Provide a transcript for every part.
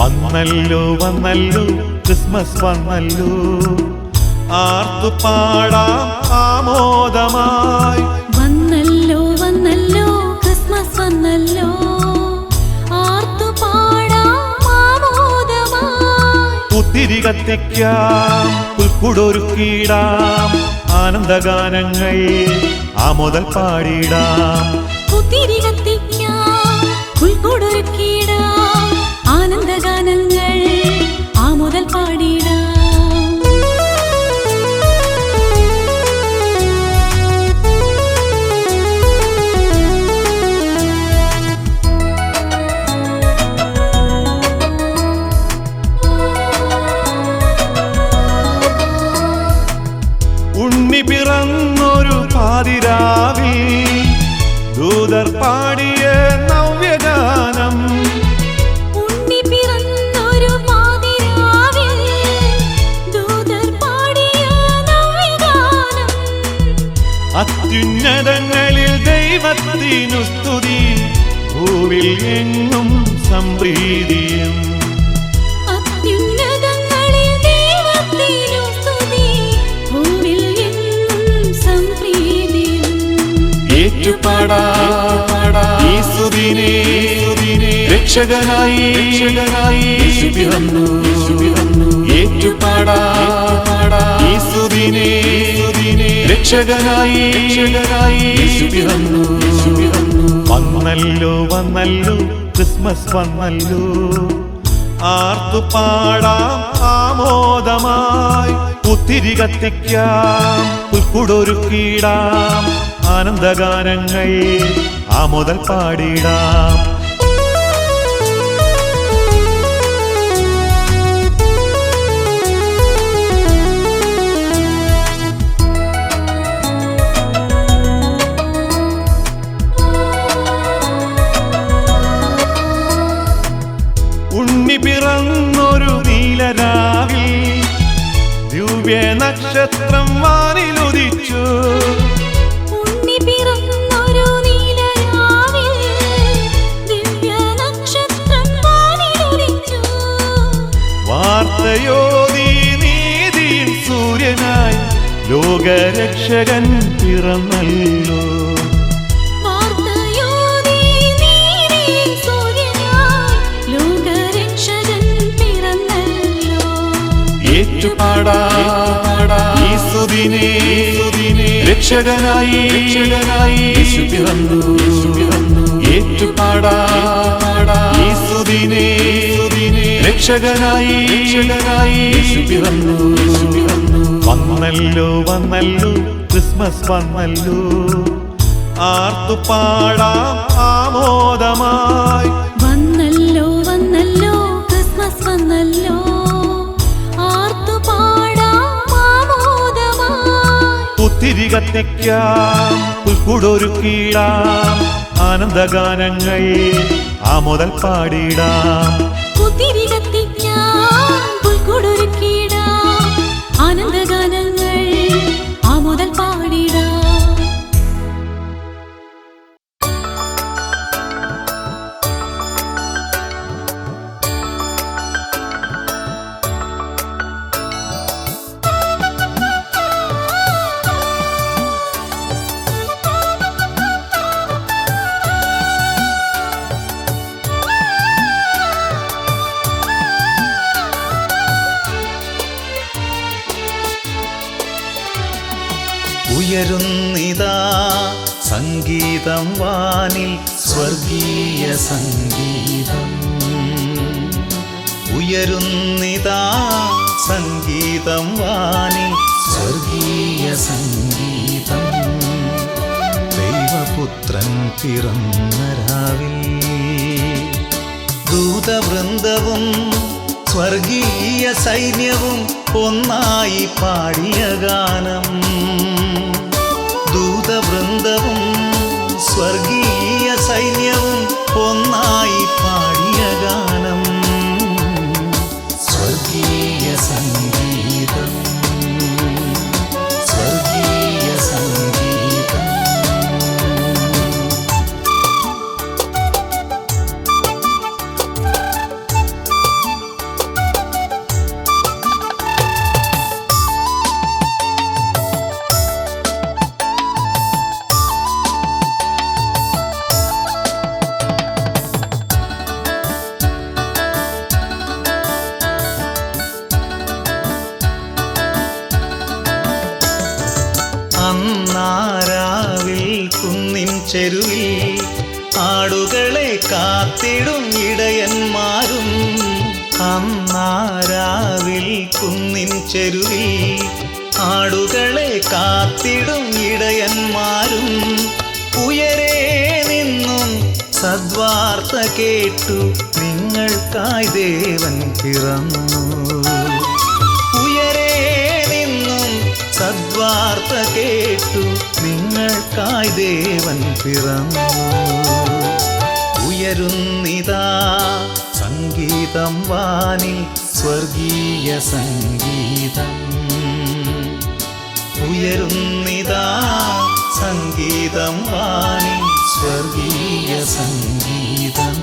വന്നല്ലോ വന്നല്ലോ ക്രിസ്മസ് വന്നല്ലോ, ആർത്തു പാടാം ആമോദമായി. വന്നല്ലോ വന്നല്ലോ ക്രിസ്മസ് വന്നല്ലോ, ആർത്തു പാടാം ആമോദമായി. പുത്തിരി കത്തിക്കാം, പുൽക്കുടൊരുക്കിടാം, ആനന്ദഗാനങ്ങൾ ആമോദൽ പാടിടാം. പുത്തിരി കത്തിക്കാം, പുൽക്കുടൊരുക്കിടാം, ആനന്ദഗാനങ്ങൾ ആമോദൽ പാടിടാം. ഉണ്ണി പിറന്നൊരു പാതിരാവിൽ ദൂതർ പാടിയ നവ്യഗാനം. ഉണ്ണി പിറന്നൊരു പാതിരാവിൽ ദൂതർ പാടിയ നവ്യഗാനം. അത്യുന്നതങ്ങളിൽ ദൈവത്തിനു സ്തുതി, ഭൂവിൽ എങ്ങും സംപ്രീതിയും. രക്ഷകനായി യേശു പിറന്നു, ഏറ്റുപാടാം യേശുവിനെ. രക്ഷകനായി യേശു പിറന്നു. വന്നല്ലോ വന്നല്ലോ ക്രിസ്മസ് വന്നല്ലോ, ആർത്തു പാടാം ആമോദമായി. പുത്തിരി കത്തിക്കാം, പുൽക്കുടൊരുക്കിടാം, ആനന്ദഗാനങ്ങൾ ആമോദൽ പാടിടാം. ഉണ്ണി പിറന്നൊരു നീലരാവിൽ ദിവ്യ നക്ഷത്രം വാനിലുദിച്ചു. ഉണ്ണി പിറന്നൊരു നീലരാവിൽ ദിവ്യ നക്ഷത്രം വാനിലുദിച്ചു. വാർത്തയോതി നീതിയിൻ സൂര്യനായി ലോകരക്ഷകൻ പിറന്നല്ലോ. രക്ഷകനായി യേശു പിറന്നു, ഏറ്റുപാടാം യേശുവിനെ. രക്ഷകനായി യേശു പിറന്നു. വന്നല്ലോ വന്നല്ലോ ക്രിസ്മസ് വന്നല്ലോ, ആർത്തു പാടാം ആമോദമായി. വന്നല്ലോ വന്നല്ലോ ക്രിസ്മസ് വന്നല്ലോ, ആർത്തു പാടാം ആമോദമായി. പുത്തിരി കത്തിക്കാം, പുൽക്കുടൊരുക്കിടാം, ആനന്ദഗാനങ്ങൾ ആമോദൽ പാടിടാം. പുത്തിരി കത്തിക്കാം, പുൽക്കുടൊരുക്കിടാം, ആനന്ദഗാനങ്ങൾ ആമോദൽ പാടിടാം. ഉയരുന്നിതാ സംഗീതം വാനിൽ, സ്വർഗീയ സംഗീതം. ഉയരുന്നിതാ സംഗീതം വാനിൽ, സ്വർഗീയ സംഗീതം. ദൈവപുത്രൻ പിറന്ന രാവിൽ ദൂതവൃന്ദവും സ്വർഗീയ സൈന്യവും ഒന്നായി പാടിയ ഗാനം. ദൂതവൃന്ദവും സ്വർഗീയ സൈന്യവും ഒന്നായി പാടിയ ഗാനം. സ്വർഗീയ സംഗീതം, സ്വർഗീയ സംഗീതം. അന്നാരാവിൽ കുന്നിൻ ചെരുവിൽ ആടുകളെ കാത്തിടും ഇടയന്മാരും ഉയരെ നിന്നും സദ്വാർത്ത കേട്ടു നിങ്ങൾക്കായി ദേവൻ പിറന്നു. ഉയരെ നിന്നും സദ്വാർത്ത കേട്ടു നിങ്ങൾക്കായി ദേവൻ പിറന്നു. ഉയരുന്നിതാ സംഗീതം വാനിൽ സ്വർഗീയ സംഗീതം. ഉയരുന്നിതാ സംഗീതം വാനിൽ സ്വർഗീയ സംഗീതം.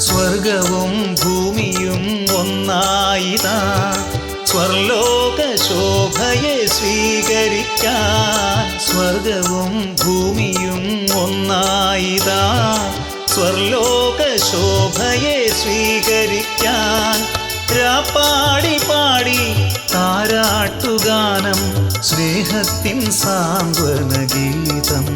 സ്വർഗവും ഭൂമിയും ഒന്നായിതാ സ്വർലോക ശോഭയെ സ്വീകരിക്കാൻ. സ്വർഗവും ഭൂമിയും ഒന്നായിതാ സ്വർലോക ശോഭയെ സ്വീകരിക്കാൻ. രാപ്പാടി പാടി താരാട്ടുഗാനം സ്നേഹത്തിൻ സാന്ത്വന ഗീതം.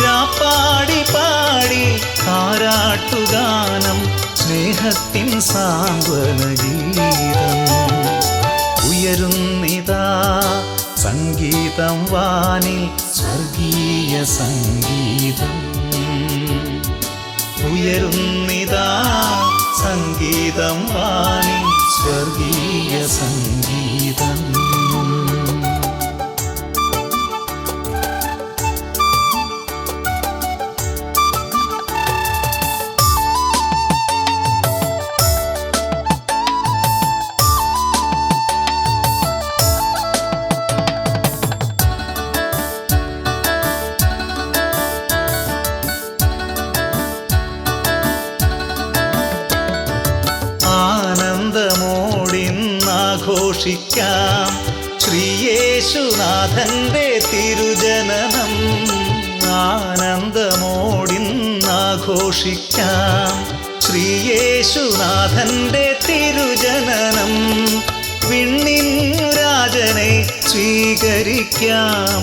രാപ്പാടി പാടി താരാട്ടുഗാനം സ്നേഹത്തിൻ സാന്ത്വന ഗീതം. ഉയരുന്നിതാ സംഗീതം വാനിൽ സ്വർഗീയ സംഗീതം. ഉയരുന്നിതാ സംഗീതം വാനിൽ സ്വർഗീയ സംഗീതം. ആഘോഷിക്കാം ശ്രീയേശുനാഥന്റെ തിരുജനനം. ആനന്ദമോടിന്നാഘോഷിക്കാം ശ്രീയേശുനാഥന്റെ തിരുജനനം. വിണ്ണിൻ രാജനെ സ്വീകരിക്കാം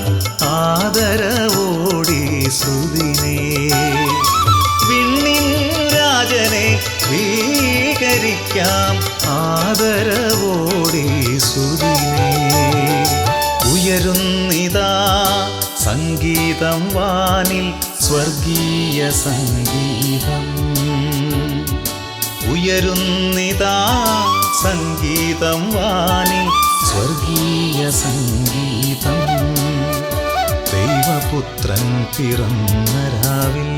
ആദരവോടി സുദിനേ. വിണ്ണിൻ രാജനെ സ്വീകരിക്കാം ആദരവോടെ സുദിനേ. ഉയരുന്നിതാ സംഗീതം വാനിൽ സ്വർഗീയ സംഗീതം. ഉയരുന്നിതാ സംഗീതം വാനിൽ സ്വർഗീയ സംഗീതം. ദൈവപുത്രൻ പിറന്ന രാവിൽ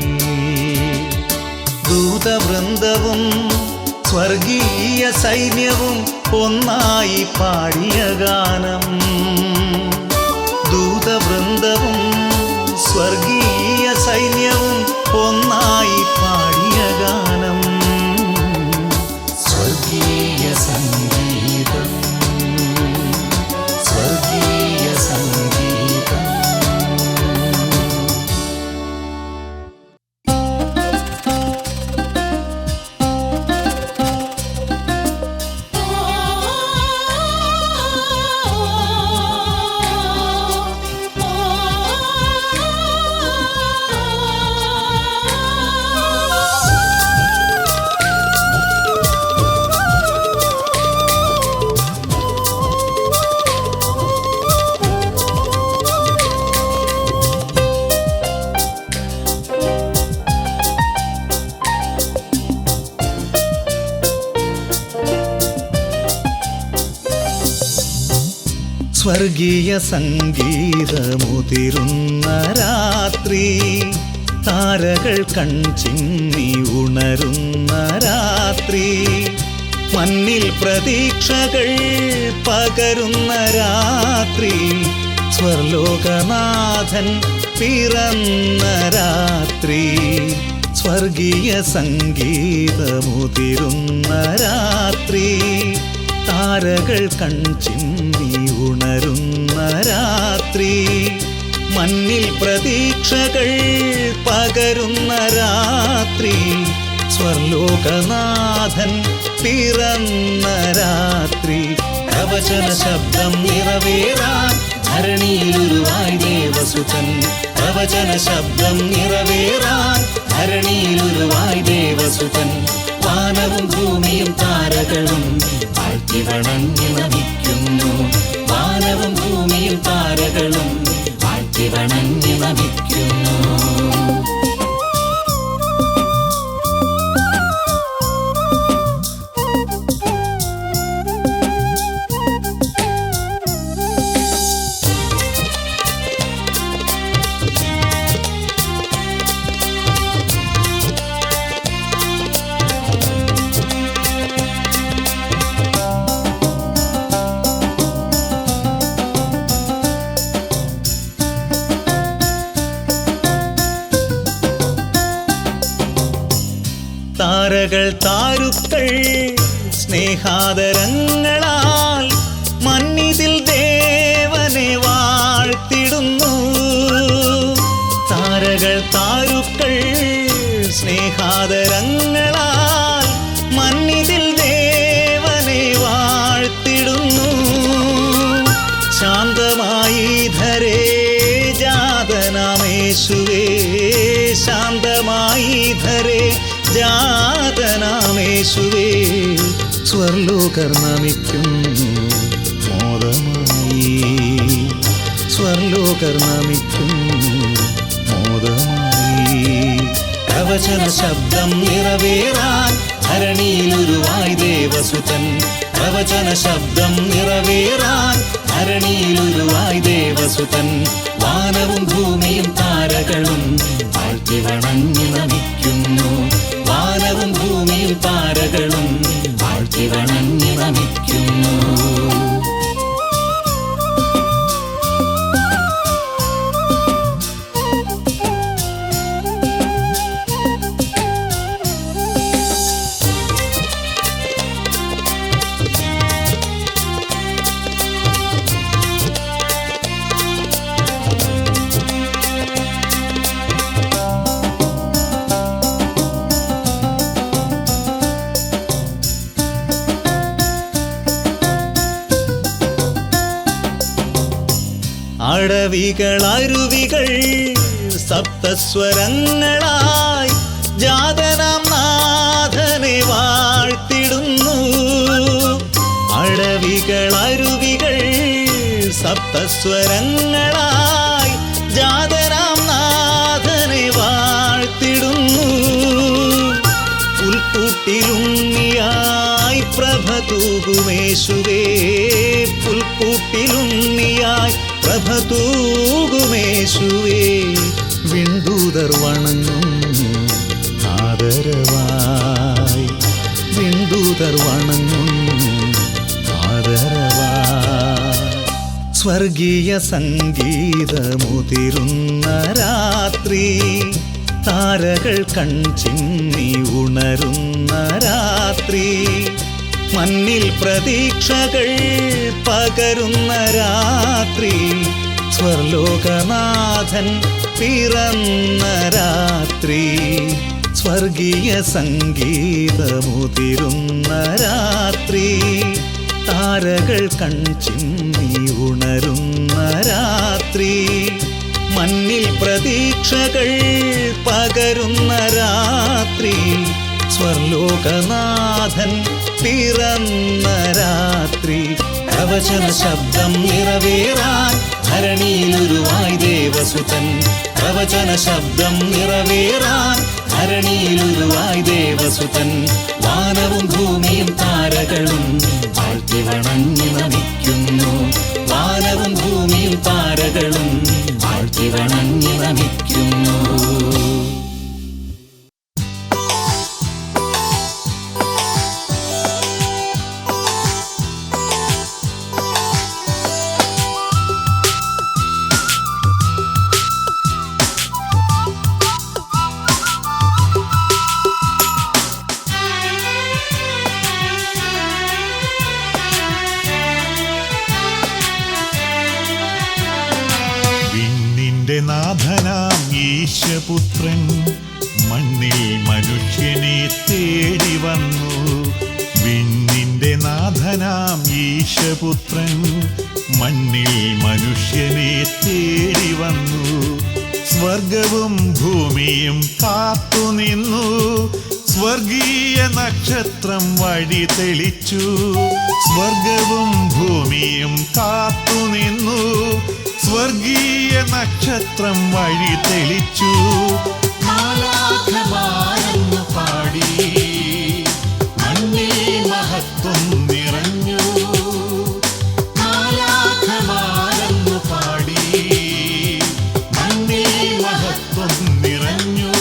ദൂതവൃന്ദവും സ്വർഗീയ സൈന്യവും ഒന്നായി പാടിയ ഗാനം. ദൂതവൃന്ദവും സ്വർഗീയ സൈന്യവും ഒന്നായി പാടിയ ഗാനം. സ്വർഗീയ സംഗീതം സ്വർഗീയ സംഗീതം. സ്വർഗീയ സംഗീതമുതിരുന്ന രാത്രി, താരകൾ കൺചിമ്മി ഉണരുന്ന രാത്രി, മണ്ണിൽ പ്രതീക്ഷകൾ പകരുന്ന രാത്രി, സ്വർലോകനാഥൻ പിറന്ന രാത്രി, സ്വർഗീയ സംഗീതമുതിരുന്ന രാത്രി, താരകൾ കൺചിമ്മി ഉണരുന്ന രാത്രി, മണ്ണിൽ പ്രതീക്ഷകൾ പകരുന്ന രാത്രി, സ്വർലോകനാഥൻ പിറന്ന രാത്രി. പ്രവചന ശബ്ദം നിറവേറാൻ ധരണിയിലുരുവായി ദേവസുതൻ. പ്രവചന ശബ്ദം നിറവേറാൻ ധരണിയിലുരുവായി ദേവസുതൻ. വാനവും ഭൂമിയും താരകളും വാഴ്ത്തി വണങ്ങി നമിക്കുന്നു. വാനവും ഭൂമിയും താരകളും വാഴ്ത്തി വണങ്ങി നമിക്കുന്നു. താരകൾ താരുക്കൾ സ്നേഹാദരങ്ങളാൽ മന്നിതിൽ ദേവനെ വാഴ്ത്തിടുന്നു. താരകൾ താരുക്കൾ സ്നേഹാദരങ്ങളാൽ മന്നിതിൽ ദേവനെ വാഴ്ത്തിടുന്നു. ശാന്തമായി ധരേ ജാതനാമേശുവേ, ശാന്തമായി ധരേ ജാതനാമേശുവേ, സ്വർലോകർ നമിക്കുന്നു മോദമായി. സ്വർലോകർ നമിക്കുന്നു മോദമായി. പ്രവചന ശബ്ദം നിറവേറാൻ ധരണിയിലുരുവായി ദേവസുതൻ. പ്രവചന ശബ്ദം നിറവേറാൻ ധരണിയിലുരുവായി ദേവസുതൻ. വാനവും ഭൂമിയും താരകളും വാഴ്ത്തി വണങ്ങി നമിക്കുന്നു. വാനവും ഭൂമിയും താരകളും വാഴ്ത്തി വണങ്ങി നമിക്കുന്നു. അടവികൾ അരുവികൾ സപ്തസ്വരങ്ങളായി ജാതനാം നാഥനെ വാഴ്ത്തിടുന്നു. അടവികൾ അരുവികൾ സപ്തസ്വരങ്ങളായി ജാതനാം നാഥനെ വാഴ്ത്തിടുന്നു. പുൽക്കൂട്ടിലുണ്ണിയായി പ്രഭ തൂകുമേശുവേ, പുൽക്കൂട്ടിലുണ്ണിയായി പ്രഭ തൂകുമേശുവേ, വിണ്ടൂതർ വണങ്ങുന്നു ആദരവായി. വിണ്ടൂതർ വണങ്ങുന്നു ആദരവായി. സ്വർഗീയ സംഗീതമുതിരുന്ന രാത്രി, താരകൾ കൺചിമ്മി ഉണരുന്ന രാത്രി, മണ്ണിൽ പ്രതീക്ഷകൾ പകരുന്ന രാത്രി, സ്വർലോകനാഥൻ പിറന്ന രാത്രി, സ്വർഗീയ സംഗീതമുതിരുന്ന രാത്രി, താരകൾ കൺചിമ്മി ഉണരുന്ന രാത്രി, മണ്ണിൽ പ്രതീക്ഷകൾ പകരുന്ന രാത്രി, സ്വർലോകനാഥൻ പിറന്ന രാത്രി. പ്രവചന ശബ്ദം നിറവേറാൻ ധരണിയിലുരുവായി ദേവസുതൻ. പ്രവചന ശബ്ദം നിറവേറാൻ ധരണിയിലുരുവായി ദേവസുതൻ. വാനവും ഭൂമിയും താരകളും വാഴ്ത്തി വണങ്ങി നമിക്കുന്നു. വാനവും ഭൂമിയും താരകളും വാഴ്ത്തി വണങ്ങി നമിക്കുന്നു. നാഥനാം ഈശപുത്രൻ മണ്ണിൽ മനുഷ്യനെ തേടി വന്നു. വിണ്ണിന്റെ നാഥനാം ഈശപുത്രൻ മണ്ണിൽ മനുഷ്യനെ തേടി വന്നു. സ്വർഗവും ഭൂമിയും കാത്തുനിന്നു. സ്വർഗീയ നക്ഷത്രം വഴി തെളിച്ചു. സ്വർഗവും ഭൂമിയും കാത്തുനിന്നു. സ്വർഗീയ നക്ഷത്രം വഴി തെളിച്ചു. മാലാഖമാരെന്നു പാടി മണ്ണിൽ മഹത്വം നിറഞ്ഞു. മാലാഖമാരെന്നു പാടി മണ്ണിൽ മഹത്വം നിറഞ്ഞു.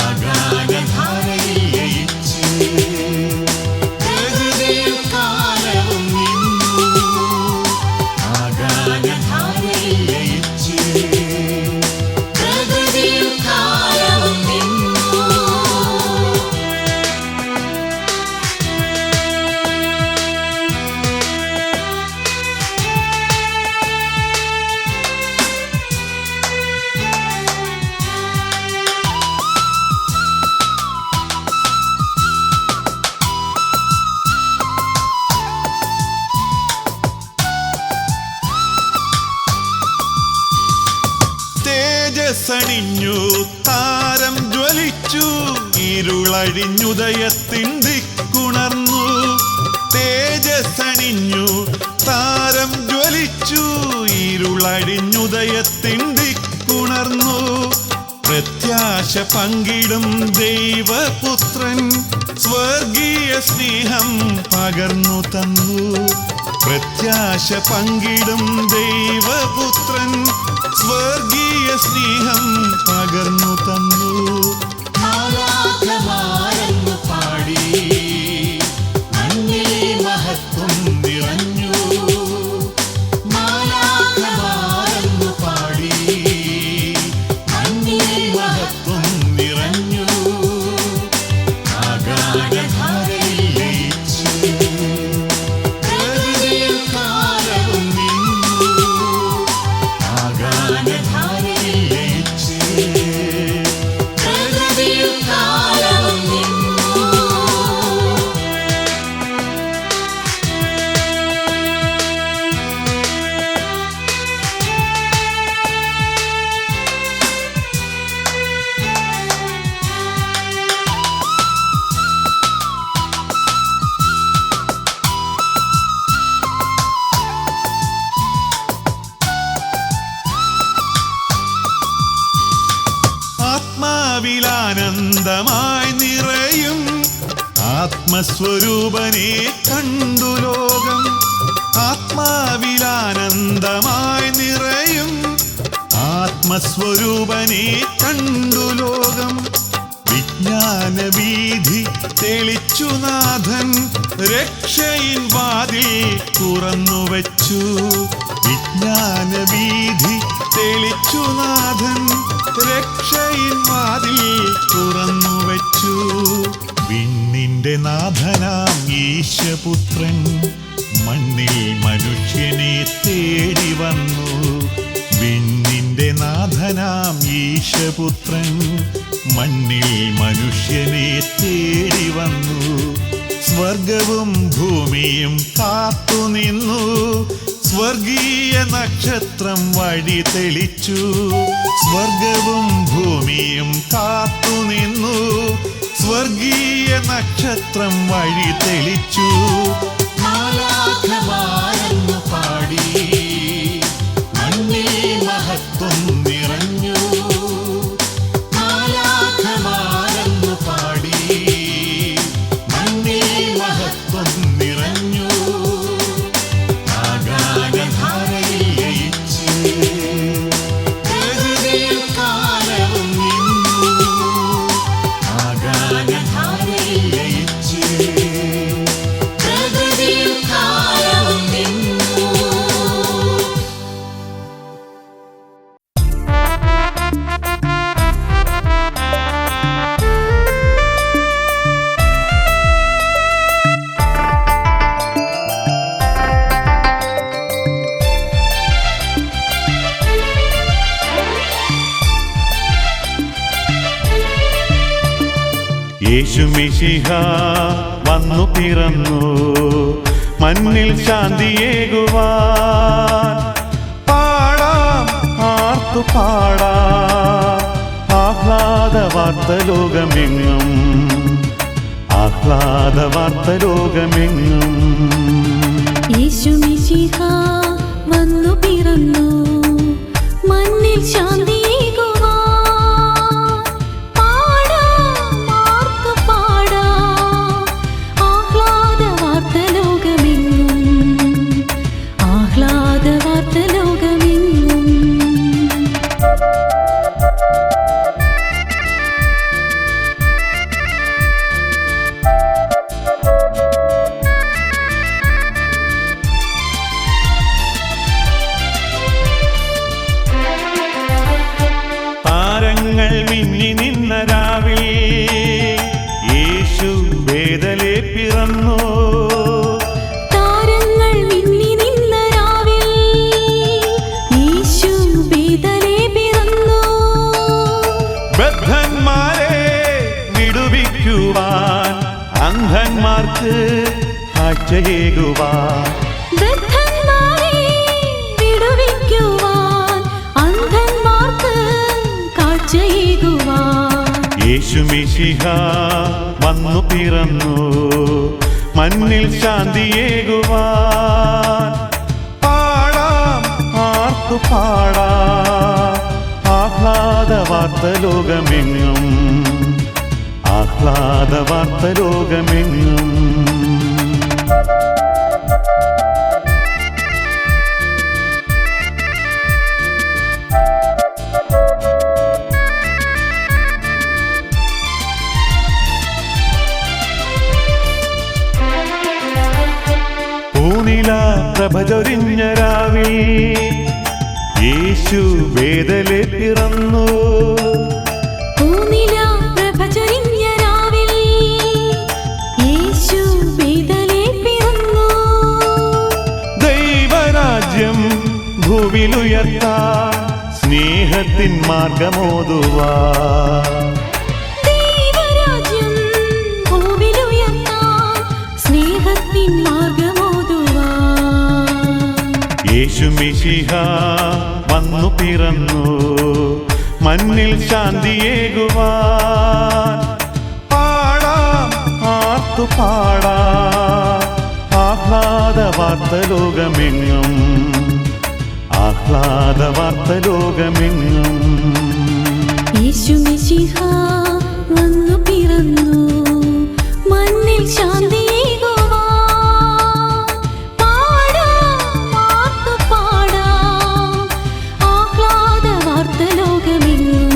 ആകാശധാരയിൽ ലയിച്ച് പ്രകൃതിയിൽ കാലവും നിന്നു. ആകാശധാരയിൽ ലയിച്ച് പ്രകൃതിയിൽ കാലവും നിന്നു. തേജസ്സണിഞ്ഞു താരം ജ്വലിച്ചു. ഇരുളഴിഞ്ഞുദയത്തിൻ ദിക്കുണർന്നു. തേജസ്സണിഞ്ഞു താരം ജ്വലിച്ചു. ഇരുളഴിഞ്ഞുദയത്തിൻ ദിക്കുണർന്നു. പ്രത്യാശ പങ്കിടും ദൈവപുത്രൻ സ്വർഗീയ സ്നേഹം പകർന്നു തന്നു. പ്രത്യാശ പങ്കിടും ദൈവപുത്രൻ സ്വർഗീയ സ്നേഹം പകർന്നു തന്നു. മാലാഖമാരെന്നു പാടി മണ്ണിൽ മഹത്വം നിറഞ്ഞു. മാലാഖമാരെന്നു പാടി മണ്ണിൽ മഹത്വം നിറഞ്ഞു. ആകാശധാരയിൽ ലയിച്ച് പ്രകൃതിയിൽ കാലവും നിന്നു. ആകാശധാരയിൽ ലയിച്ച് പ്രകൃതിയിൽ കാലവും നിന്നു. ആത്മാവിലാനന്ദമായി നിറയും ആത്മസ്വരൂപനെ കണ്ടു ലോകം. ആത്മാവിലാനന്ദമായി നിറയും ആത്മസ്വരൂപനെ കണ്ടു ലോകം. വിജ്ഞാനവീഥി തെളിച്ചു നാഥൻ രക്ഷയിൻ വാതിൽ തുറന്നുവച്ചു. വിജ്ഞാനവീഥി തെളിച്ചു നാഥൻ രക്ഷയിൻ വാതിൽ തുറന്നുവച്ചു. വിണ്ണിന്റെ നാഥനാം ഈശപുത്രൻ മണ്ണിൽ മനുഷ്യനെ തേടി വന്നു. വിണ്ണിന്റെ നാഥനാം ഈശപുത്രൻ മണ്ണിൽ മനുഷ്യനെ തേടി വന്നു. സ്വർഗവും ഭൂമിയും കാത്തുനിന്നു. സ്വർഗീയ നക്ഷത്രം വഴി തെളിച്ചു. സ്വർഗവും ഭൂമിയും കാത്തുനിന്നു. സ്വർഗീയ നക്ഷത്രം വഴി തെളിച്ചു. മാലാഖമാരെന്നു പാടി മണ്ണിൽ മഹത്വം നിറഞ്ഞു. മാലാഖമാരെന്നു പാടി മണ്ണിൽ മഹത്വം നിറഞ്ഞു. ആകാശധാരയിൽ ലയിച്ച് പ്രകൃതിയിൽ കാലവും നിന്നു. ആകാശധാരയിൽ ലയിച്ച് പ്രകൃതിയിൽ കാലവും യേശു മിശിഹ വന്നു പിറന്നു മണ്ണിൽ ശാന്തിയേകുവാൻ. പാടാം ആർത്തു പാടാം ആഹ്ലാദ വാർത്ത ലോകമെങ്ങും, ആഹ്ലാദ വാർത്ത ലോകമെങ്ങും. യേശു മിശിഹ വന്നു പിറന്നു മണ്ണിൽ ശാന്തിയേകുവാൻ. പാടാം ആർത്തു പാടാം ആഹ്ലാദ വാർത്ത ലോകമെങ്ങും, ആഹ്ലാദ വാർത്ത ലോകമെങ്ങും. താരങ്ങൾ മിന്നി നിന്ന രാവിൽ യേശു ബേതലേ പിറന്നു. താരങ്ങൾ മിന്നി നിന്ന രാവിൽ യേശു ബേതലേ പിറന്നു. ബദ്ധന്മാരെ വിടുവിക്കുവാൻ അന്ധന്മാർക്ക് കാഴ്ചയേകുവാൻ. ബദ്ധന്മാരെ വിടുവിക്കുവാൻ അന്ധന്മാർക്ക് കാഴ്ചയേകുവാൻ. യേശു മിശിഹ വന്നു പിറന്നു മണ്ണിൽ ശാന്തിയേകുവാൻ. പാടാം ആർത്തു പാടാം ആഹ്ലാദ വാർത്ത ലോകമെങ്ങും, ആഹ്ലാദ വാർത്ത ലോകമെങ്ങും. പൂനില പ്രഭ ചൊരിഞ്ഞ രാവിൽ യേശു ബേതലേ പിറന്നു. പൂനില പ്രഭ ചൊരിഞ്ഞ രാവിൽ യേശു ബേതലേ പിറന്നു. ദൈവരാജ്യം ഭൂവിലുയർത്താൻ സ്നേഹത്തിൻ മാർഗമോതുവാൻ. ദൈവരാജ്യം ഭൂവിലുയർത്താൻ സ്നേഹത്തിൻ മാർഗമോതുവാൻ. യേശു മിശിഹ വന്നു പിറന്നു മണ്ണിൽ ശാന്തിയേകുവാൻ. പാടാം ആർത്തു പാടാം ആഹ്ലാദ വാർത്ത ലോകമെങ്ങും, ആഹ്ലാദ വാർത്ത ലോകമെങ്ങും. യേശു മിശിഹ വന്നു പിറന്നു മണ്ണിൽ ശാന്തിയേകുവാൻ. പാടാം ആർത്തു പാടാം ആഹ്ലാദ വാർത്ത ലോകമെങ്ങും,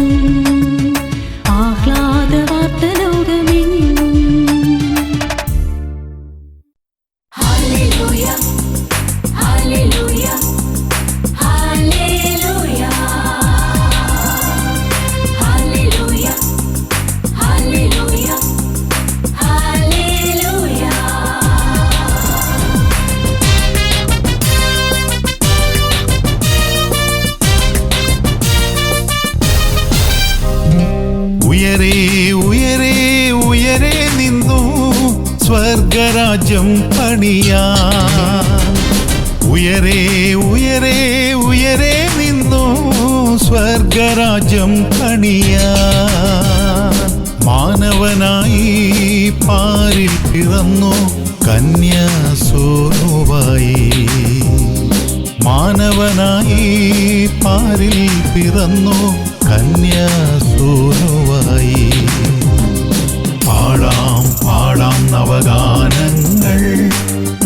ആഹ്ലാദ വാർത്ത ലോകമെങ്ങും. Hallelujah hallelujah hallelujah hallelujah hallelujah hallelujah. ഉയരേ ഉയരേ ഉയരേ നിന്നു സ്വർഗരാജ്യം പണിയാൻ. ഉയരേ ഉയരേ ഉയരേ നിന്നു സ്വർഗരാജ്യം പണിയാൻ. മാനവനായി പാരിൽ പിറന്നു കന്യാസോനുവായി. മാനവനായി പാരിൽ പിറന്നു കന്യാസോനുവായി. പാടാം പാടാം നവഗാനങ്ങൾ,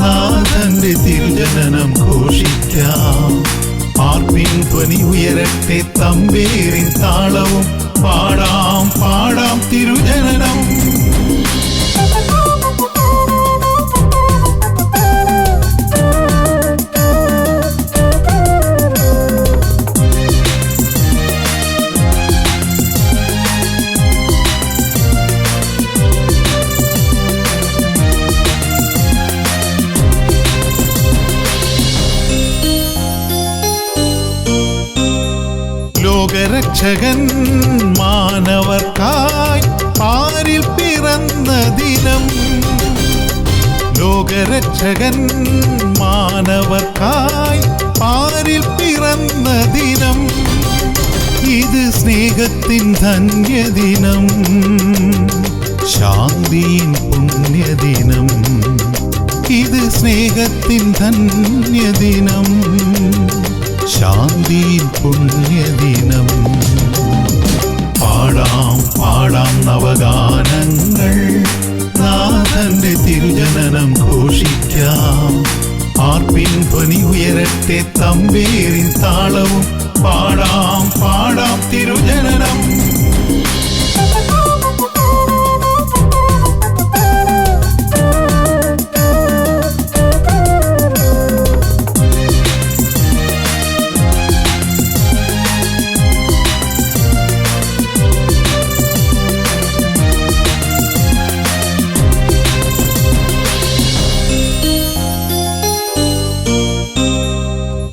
നാഥന്റെ തിരുജനനം ഘോഷിക്കാം. ആർപ്പിൻ ധ്വനി ഉയരട്ടെ, തമ്പേരിൻ താളവും പാടാം പാടാം തിരുജനനം. ലോകരക്ഷകൻ മാനവർക്കായി പാരിൽ പിറന്നു പിറന്ന ദിനം, ലോകരക്ഷകൻ മാനവർക്കായി പാരിൽ പിറന്ന ദിനം. ഇത് സ്നേഹത്തിൻ ധന്യദിനം, ശാന്തിയിൻ പുണ്യദിനം. ഇത് സ്നേഹത്തിൻ ധന്യദിനം, ശാന്തിയിൻ പുണ്യദിനം. പാടാം പാടാം നവഗാനങ്ങൾ, നാഥന്റെ തിരുജനനം ഘോഷിക്കാം. ആർപ്പിൻ ധ്വനി ഉയരട്ടെ, തമ്പേരിൻ താളവും. പാടാം പാടാം തിരുജനനം.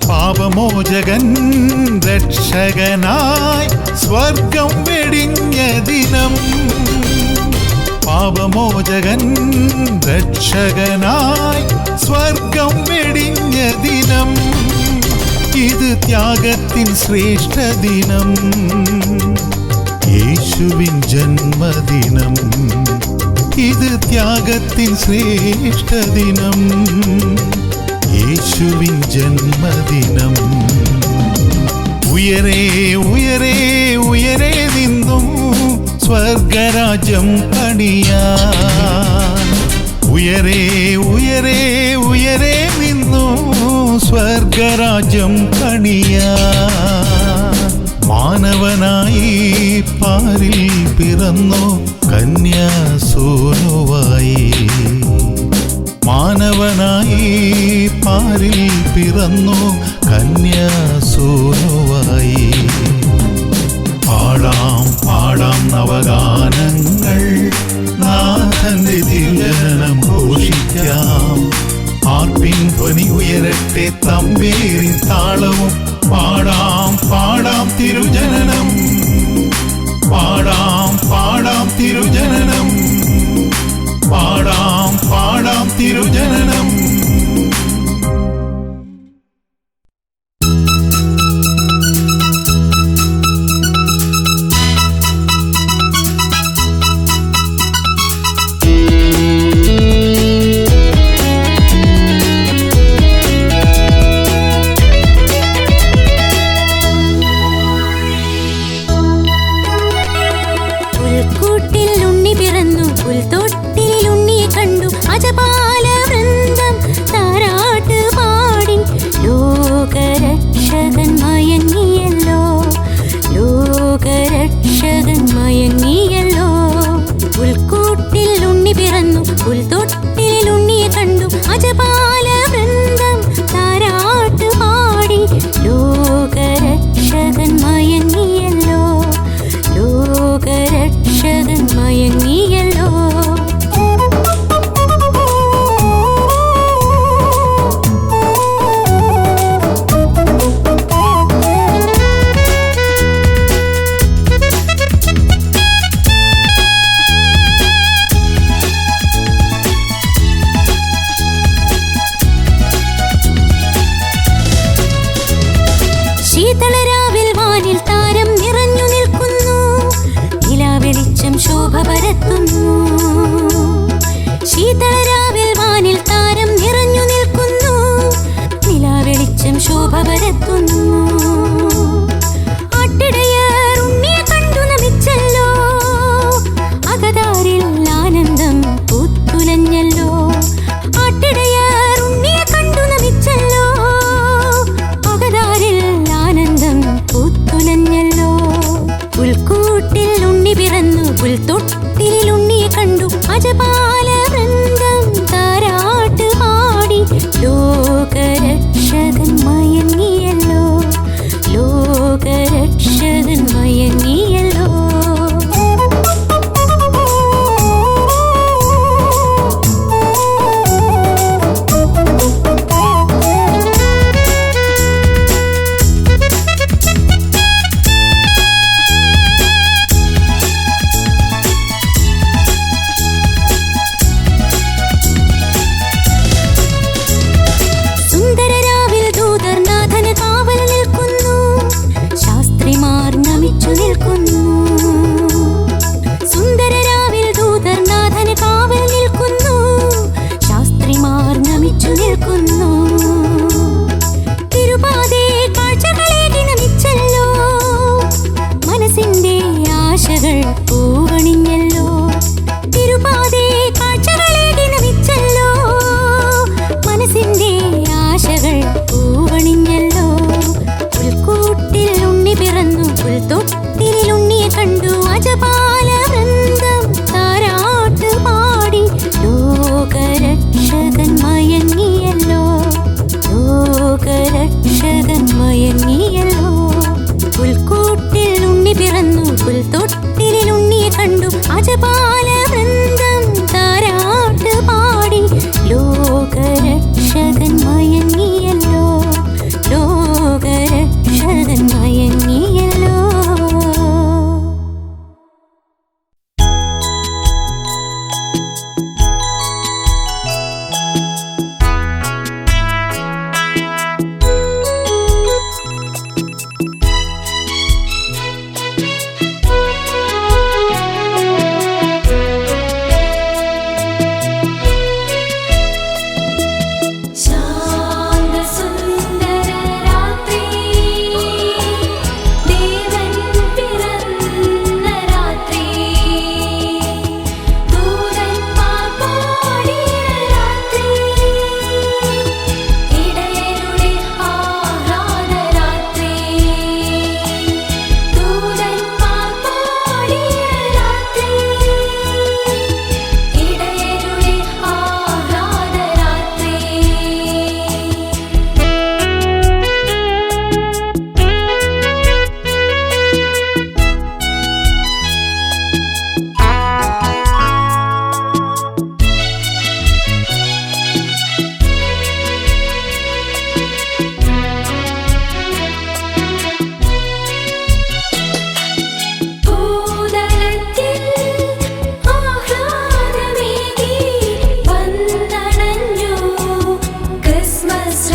പാപമോചകൻ രക്ഷകനായി സ്വർഗം വെടിഞ്ഞ ദിനം, പാപമോചകൻ രക്ഷകനായി സ്വർഗം വെടിഞ്ഞ ദിനം. ഇത് ത്യാഗത്തിൻ ശ്രേഷ്ഠ ദിനം, യേശുവിൻ ജന്മദിനം. ഇത് ത്യാഗത്തിൻ ശ്രേഷ്ഠ ദിനം, യേശുവിൻ ജന്മദിനം. ഉയരേ ഉയരേ ഉയരേ നിന്നും സ്വർഗരാജ്യം പണിയാൻ. ഉയരേ ഉയരേ ഉയരേ നിന്നും സ്വർഗരാജ്യം പണിയാൻ. മാനവനായി പാരിൽ പിറന്നു കന്യാസൂനുവായി. മാനവനായി പാരിൽ പിറന്നു കന്യാസൂനുവായി. പാടാം പാടാം നവഗാനങ്ങൾ, നാഥന്റെ തിരുജനനം ഘോഷിക്കാം. ആർപ്പിൻ ധ്വനി ഉയരട്ടെ, തമ്പേരിൻ താളവും. പാടാം പാടാം തിരുജനനം, പാടാം പാടാം തിരുജനനം, പാടാം പാടാം തിരുജനനം.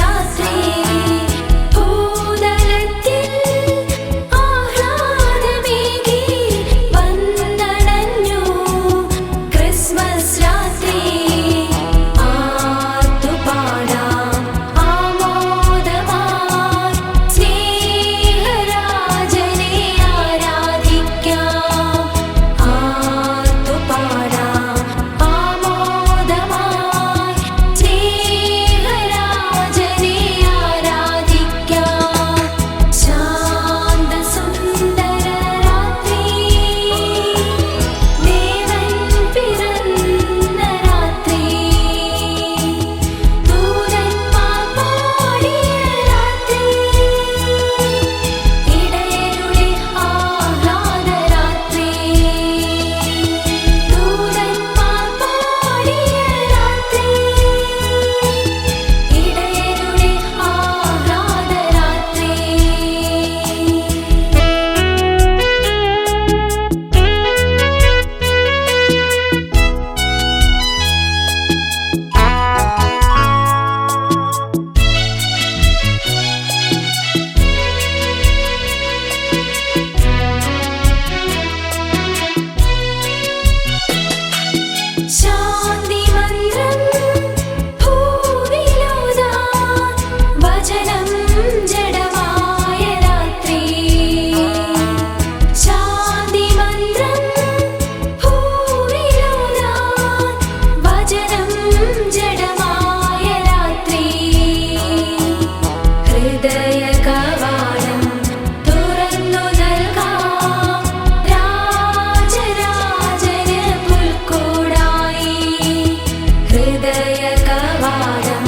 രാത്രി ഭൂതലത്തിൽ ആഹ്ലാദമേകി വന്നണഞ്ഞു ക്രിസ്മസ് രാത്രി ആർത്തുപാടാം ആമോദമായി സ്നേഹരാജനെ ആരാധിക്കാം ആർത്തുപാടാം ആമോദമായി സ്നേഹരാജനെ ആരാധിക്കാം ശാന്തസുന്ദര രാത്രി ദേവൻ പിറന്ന രാത്രി ദൂതന്മാർ പാടിയ രാത്രി ഇടയരുടെ ആഹ്ലാദരാത്രി ദൂതന്മാർ പാടിയ രാത്രി ഇടയരുടെ ആഹ്ലാദരാത്രി ശാന്തിമന്ത്രം ഭൂവിലോതാൻ വചനം ജഡമായ രാത്രി ശാന്തിമന്ത്രം ഭൂവിലോതാൻ വചനം ജഡമായ രാത്രി ഹൃദയ കവാടം തുറന്നു നൽകാം രാജരാജന് പുൽക്കൂടായി ഹൃദയ കവാടം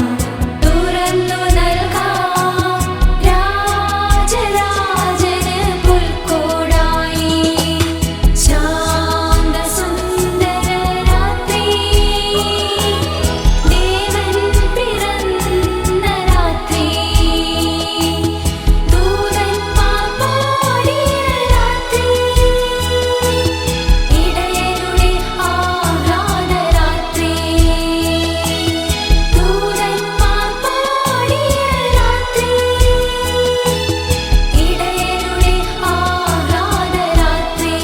തുറന്നു നൽകാം രാജരാജന് പുൽക്കൂടായി ശാന്തസുന്ദര രാത്രി ദേവൻ പിറന്ന രാത്രി ദൂതന്മാർ പാടിയ രാത്രി ഇടയരുടെ ആഹ്ലാദരാത്രി ദൂതന്മാർ പാടിയ രാത്രി ഇടയരുടെ ആഹ്ലാദരാത്രി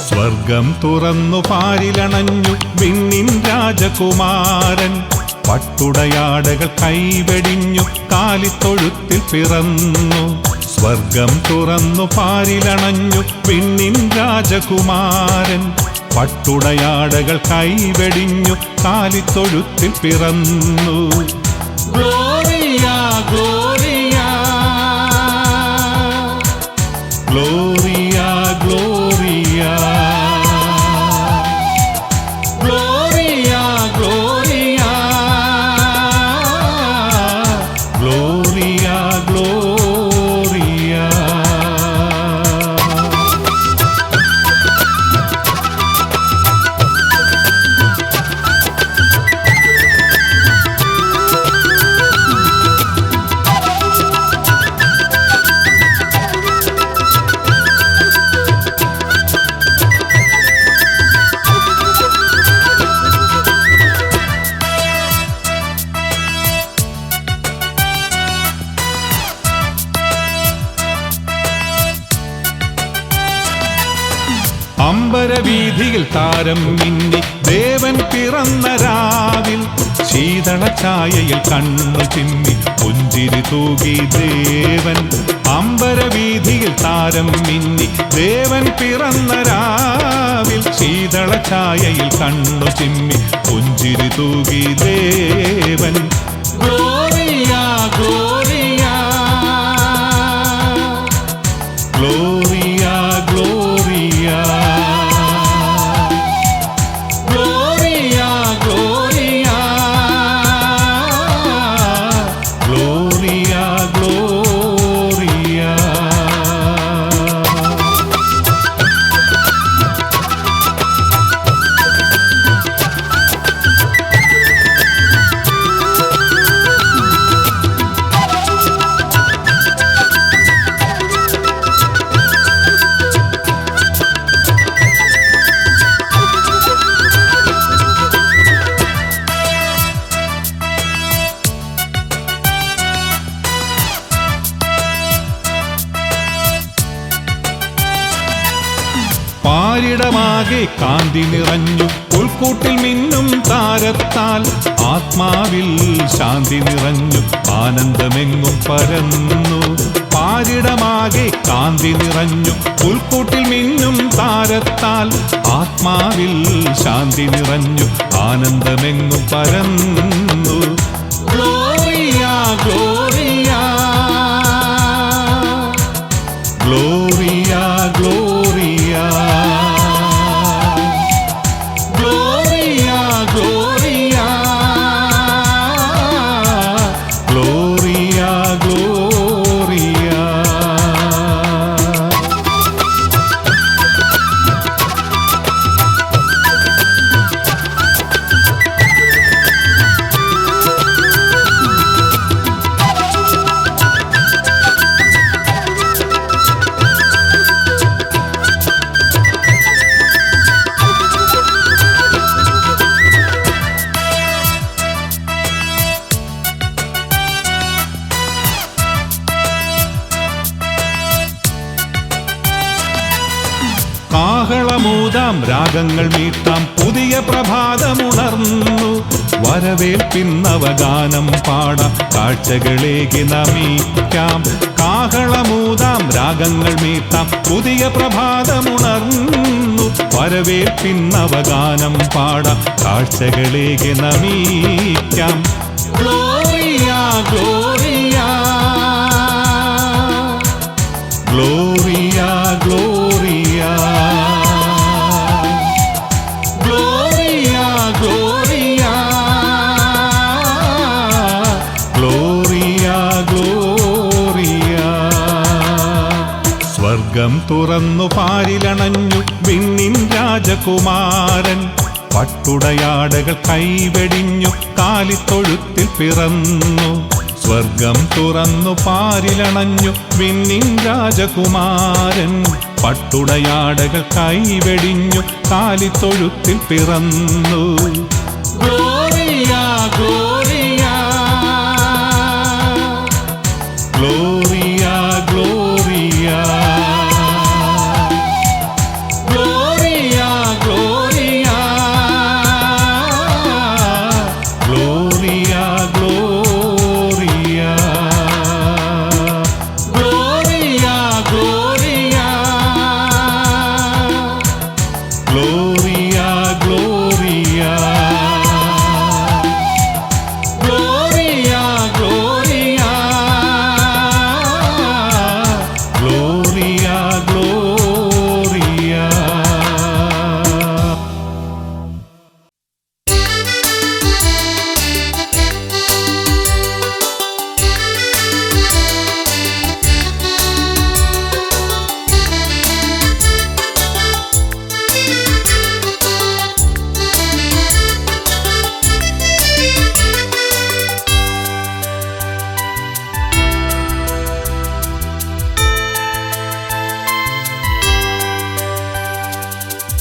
സ്വർഗം തുറന്നു പാരിലണഞ്ഞു വിണ്ണിൻ രാജകുമാരൻ പട്ടുടയാടകൾ കൈവെടിഞ്ഞു കാലിത്തൊഴുത്തിൽ പിറന്നു സ്വർഗം തുറന്നു പാരിലണഞ്ഞു വിണ്ണിൻ രാജകുമാരൻ പട്ടുടയാടകൾ കൈവെടിഞ്ഞു കാലിത്തൊഴുത്തിൽ പിറന്നു gloria gloria gloria gloria gloria gloria gloria gloria അമ്പരവീഥിയിൽ താരം മിന്നി ദേവൻ പിറന്ന രാവിൽ ശീതളഛായയിൽ കണ്ണു ചിമ്മി പുഞ്ചിരി തൂകി ദേവൻ അമ്പരവീഥിയിൽ താരം മിന്നി ദേവൻ പിറന്ന രാവിൽ ശീതളഛായയിൽ കണ്ണു ചിമ്മി പുഞ്ചിരി തൂകി ദേവൻ gloria gloria gloria gloria gloria പാരിടമാകെ കാന്തി നിറഞ്ഞു പുൽക്കൂട്ടിൽ മിന്നും താരത്താൽ ആത്മാവിൽ ശാന്തി നിറഞ്ഞു ആനന്ദമെങ്ങും പരന്നു പാരിടമാകെ കാന്തി നിറഞ്ഞു പുൽക്കൂട്ടിൽ മിന്നും താരത്താൽ ആത്മാവിൽ ശാന്തി നിറഞ്ഞു ആനന്ദമെങ്ങും പരന്നു gloria gloria gloria gloria gloria gloria gloria gloria. കാഹളമൂതാം രാഗങ്ങൾ മീട്ടാം പുതിയ പ്രഭാതമുണർന്നു വരവേൽപ്പിന്നവഗാനം പാടാം കാഴ്ചകളേകി നമിക്കാം കാഹളമൂതാം രാഗങ്ങൾ മീട്ടാം പുതിയ പ്രഭാതമുണർന്നു വരവേൽപ്പിന്നവഗാനം പാടാം കാഴ്ചകളേകി നമിക്കാം gloria gloria gloria gloria gloria gloria gloria gloria. സ്വർഗം തുറന്നു പാരിലണഞ്ഞു വിണ്ണിൻ രാജകുമാരൻ പട്ടുടയാടകൾ കൈവെടിഞ്ഞു കാലിത്തൊഴുത്തിൽ പിറന്നു സ്വർഗം തുറന്നു പാരിലണഞ്ഞു വിണ്ണിൻ രാജകുമാരൻ പട്ടുടയാടകൾ കൈവെടിഞ്ഞു കാലിത്തൊഴുത്തിൽ പിറന്നു gloria gloria gloria gloria gloria gloria gloria gloria gloria gloria gloria gloria gloria gloria gloria gloria.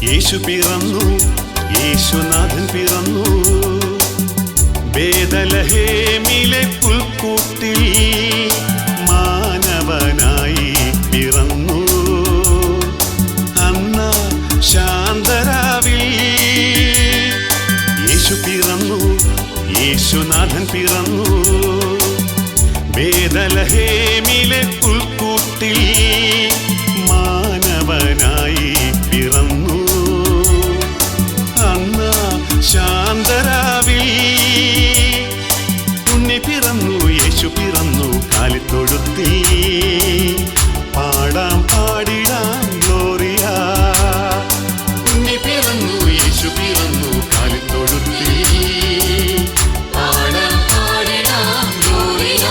യേശു പിറന്നു യേശുനാഥൻ പിറന്നു ബേദലഹേമിലെ പുൽക്കൂട്ടിൽ മാനവനായി പിറന്നു അന്ന ശാന്തരാവിൽ യേശു പിറന്നു യേശുനാഥൻ പിറന്നു ബേദലഹേമിലെ പുൽക്കൂട്ടിൽ മാനവനായി പിറന്നു അന്ന ശാന്തരാവിൽ ഉണ്ണി പിറന്നു യേശു പിറന്നു കാലിത്തൊഴുത്തിൽ പാടാം പാടിടാം ഗ്ലോറിയ ഉണ്ണി പിറന്നു യേശു പിറന്നു കാലിത്തൊഴുത്തിൽ പാടാം പാടിടാം ഗ്ലോറിയ.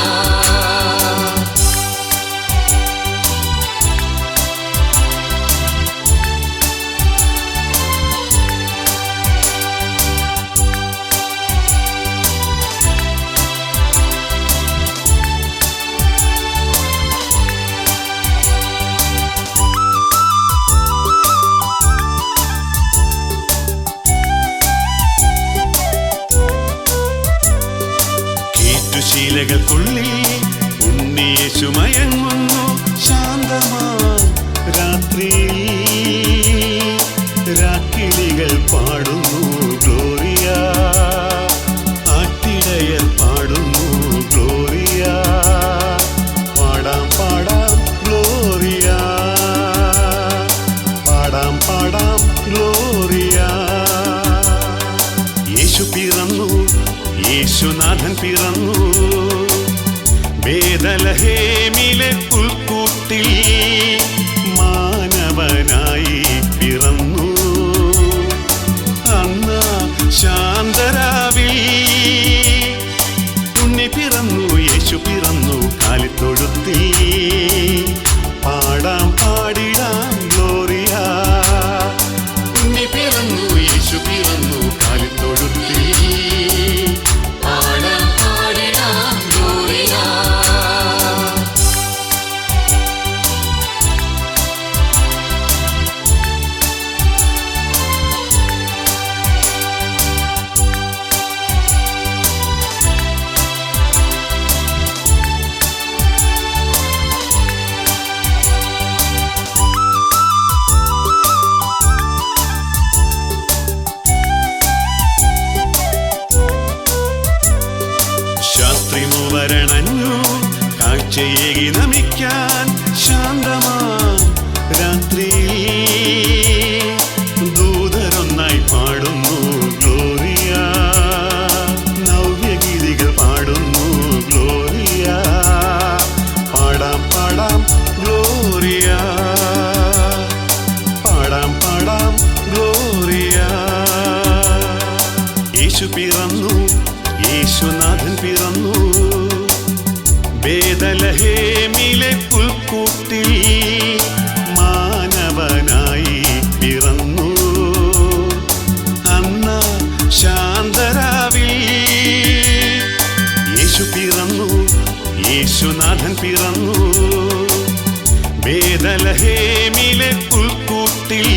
ശീലകൾക്കുള്ളിൽ ഉണ്ണിയേശു മയങ്ങുന്നു ശാന്തമാ രാത്രിയിൽ ആടുകുട്ടികൾ പാടുന്നു ഗ്ലോറിയ, ആട്ടിടയർ പാടുന്നു ഗ്ലോറിയ. പാടാം പാടാം ഗ്ലോറിയ, പാടാം പാടാം ഗ്ലോറിയ. യേശു പിറന്നു, യേശുനാഥൻ പിറന്നു, ബേഥലഹേമിലെ പുൽക്കൂട്ടിൽ മാനവനായി പിറന്നു. അന്ന് ശാന്തരാവിൽ ഉണ്ണി പിറന്നു, യേശു പിറന്നു കാലിത്തൊഴുത്തിൽ. പാടാം പാടിടാം ഗ്ലോറിയ, ഉണ്ണി പിറന്നു, യേശു പിറന്നു കാലിത്തൊഴുത്തിൽ. പാടാം പാടിടാം ഗ്ലോറിയ. ശാസ്ത്രിമുവരണഞ്ഞു കാഴ്ചയേകി നമിക്കാൻ ശാന്തമാം രാത്രിയിൽ ദൂതരൊന്നായി പാടുന്നു ഗ്ലോറിയ, നവ്യഗീതികൾ പാടുന്നു ഗ്ലോറിയ. പാടാം പാടാം ഗ്ലോറിയ, പാടാം പാടാം ഗ്ലോറിയ. യേശു പിറന്നു, യേശുനാഥൻ പിറന്നു, ബേഥലഹേമിലെ പുൽക്കൂട്ടിൽ മാനവനായി പിറന്നു. അന്ന് ശാന്തരാവിൽ യേശു പിറന്നു, യേശുനാഥൻ പിറന്നു, ബേഥലഹേമിലെ പുൽക്കൂട്ടിൽ